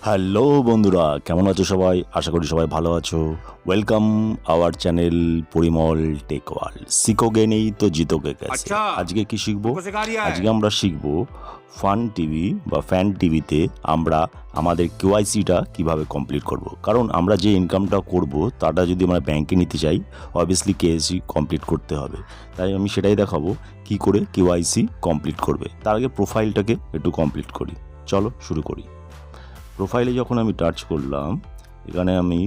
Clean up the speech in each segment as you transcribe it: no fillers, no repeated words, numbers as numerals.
Hello বন্ধুরা, কেমন আছো সবাই? আশা করি সবাই ভালো আছো। Welcome our channel Parimal Tech World. শিখোগে নেই তো জিতোগে ক্যাসে। अच्छा আজকে কি শিখবো? तुमको सिखा रिया আজকে है। আমরা শিখবো ফান টিভি বা ফ্যান টিভিতে আমরা আমাদের কেওয়াইসিটা কিভাবে কমপ্লিট করব। কারণ আমরা যে ইনকামটা করব তাটা যদি আমরা ব্যাংকে নিতে চাই, অবভিয়াসলি কেওয়াইসি কমপ্লিট করতে হবে। তাই আমি সেটাই দেখাবো কি করে কেওয়াইসি কমপ্লিট করবে। তার আগে প্রোফাইলটাকে একটু কমপ্লিট করি। চলো শুরু করি। প্রোফাইলে যখন আমি টাচ করলাম, এখানে আমি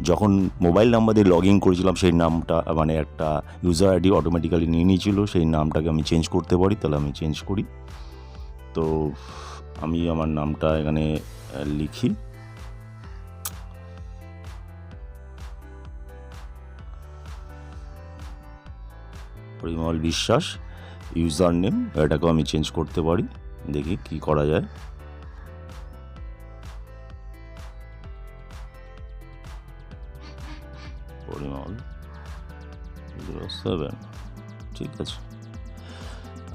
যখন মোবাইল নাম্বার দিয়ে লগ ইন করেছিলাম সেই নামটা মানে একটা ইউজার আইডি অটোমেটিক্যালি নিয়ে নিয়েছিল, সেই নামটাকে আমি চেঞ্জ করতে পারি। তাহলে আমি চেঞ্জ করি। তো আমি আমার নামটা এখানে লিখি, পরিমল বিশ্বাস। ইউজার নেম এটাকেও আমি চেঞ্জ করতে পারি। দেখি কি করা যায়। পরিমল 07, ঠিক আছে।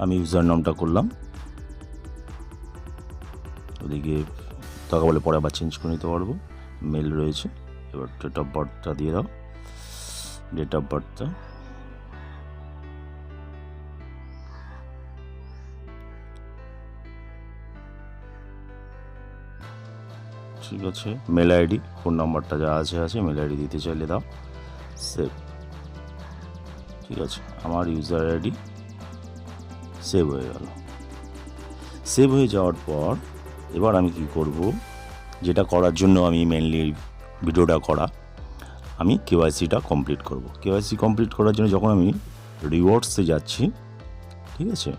আমি ইউজার নামটা করলাম। ওদিকে টাকা বলে পরে আবার চেঞ্জ করে নিতে পারবো। মেল রয়েছে। এবার ডেট অফ বার্থটা দিয়ে দাও। ডেট অফ বার্থটা ঠিক আছে। মেল আইডি, ফোন নাম্বারটা যা আছে মেল আইডি দিতে চাইলে দাও। সেভ, ঠিক আছে। আমার ইউজার আইডি সেভ হয়ে গেল। সেভ হয়ে যাওয়ার পর এবার আমি কি করব, যেটা করার জন্য আমি মেনলি ভিডিওটা করা, আমি কেওয়াইসিটা কমপ্লিট করব। কেওয়াইসি কমপ্লিট করার জন্য যখন আমি রিওয়ার্ডসে যাচ্ছি, ঠিক আছে,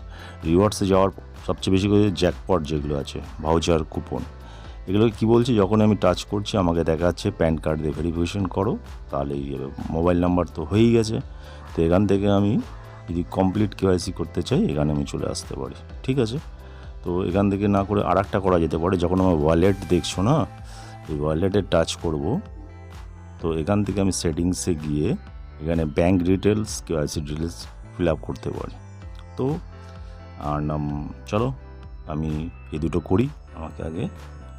রিওয়ার্ডসে যাওয়ার সবচেয়ে বেশি করে জ্যাকপট যেগুলো আছে, ভাউচার, কুপন, এগুলোকে কী বলছি, যখন আমি টাচ করছি আমাকে দেখাচ্ছে প্যান কার্ড দিয়ে ভেরিফিকেশন করো, তাহলেই মোবাইল নাম্বার তো হয়েই গেছে। তো এখান থেকে আমি যদি কমপ্লিট কেওয়াইসি করতে চাই এখানে আমি চলে আসতে পারি, ঠিক আছে। তো এখান থেকে না করে আর একটা করা যেতে পারে, যখন আমার ওয়ালেট দেখছো না, এই ওয়ালেটে টাচ করব। তো এখান থেকে আমি সেটিংসে গিয়ে এখানে bank details, KYC details fill up করতে পারি। তো আর নাম, চলো আমি এই দুটো করি। আমাকে আগে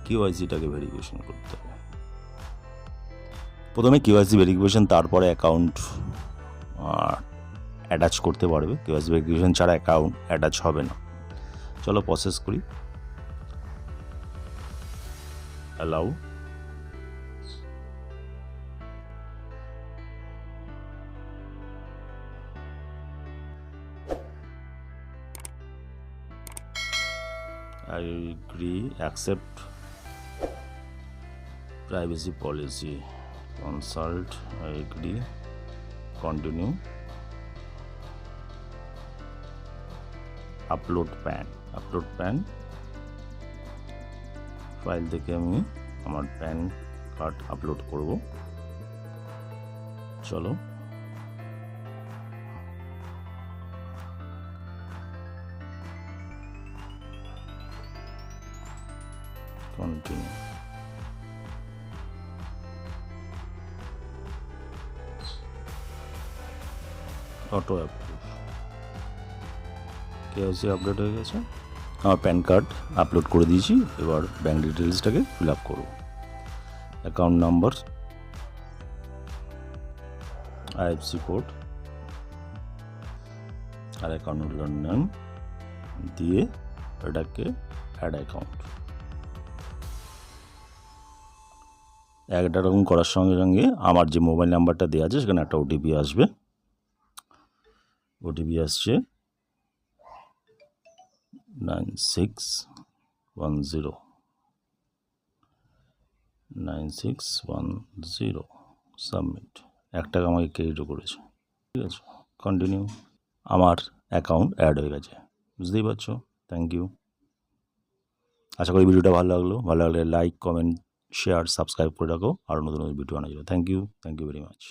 কেওয়াইসিটাকে ভেরিফিকেশন করতে হবে। প্রথমে কেওয়াইসি ভেরিফিকেশন, তারপরে অ্যাকাউন্ট অ্যাটাচ করতে পারবে। কেওয়াইসি ভেরিফিকেশন ছাড়া অ্যাকাউন্ট অ্যাটাচ হবে না। চলো প্রসেস করি। Allow, I agree, accept privacy policy, consult, I agree, continue, upload pan file থেকে আমি আমার প্যান কার্ড আপলোড করব। চলো continue. Auto approve, KYC update হয়ে গেছে। আমার প্যান কার্ড আপলোড করে দিয়েছি। এবার ব্যাঙ্ক ডিটেলসটাকে ফিল আপ করব। অ্যাকাউন্ট নাম্বার, আইএফসি কোড আর অ্যাকাউন্ট হোল্ডার নেম দিয়ে এটাকে অ্যাড অ্যাকাউন্ট। একটা রকম করার সঙ্গে সঙ্গে আমার যে মোবাইল নাম্বারটা দেওয়া আছে সেখানে একটা ওটিপি আসবে। ওটিপি আসছে 9610 সাবমিট। 1 টাকা আমাকে ক্রেডিটও করেছে, ঠিক আছে। কন্টিনিউ। আমার অ্যাকাউন্ট অ্যাড হয়ে গেছে, বুঝতেই পারছো। Thank you. আশা করি ভিডিওটা ভালো লাগলে লাইক, কমেন্ট, শেয়ার, সাবস্ক্রাইব করে রাখো। আর নতুন নতুন ভিডিও আনা যাবে। Thank you very much.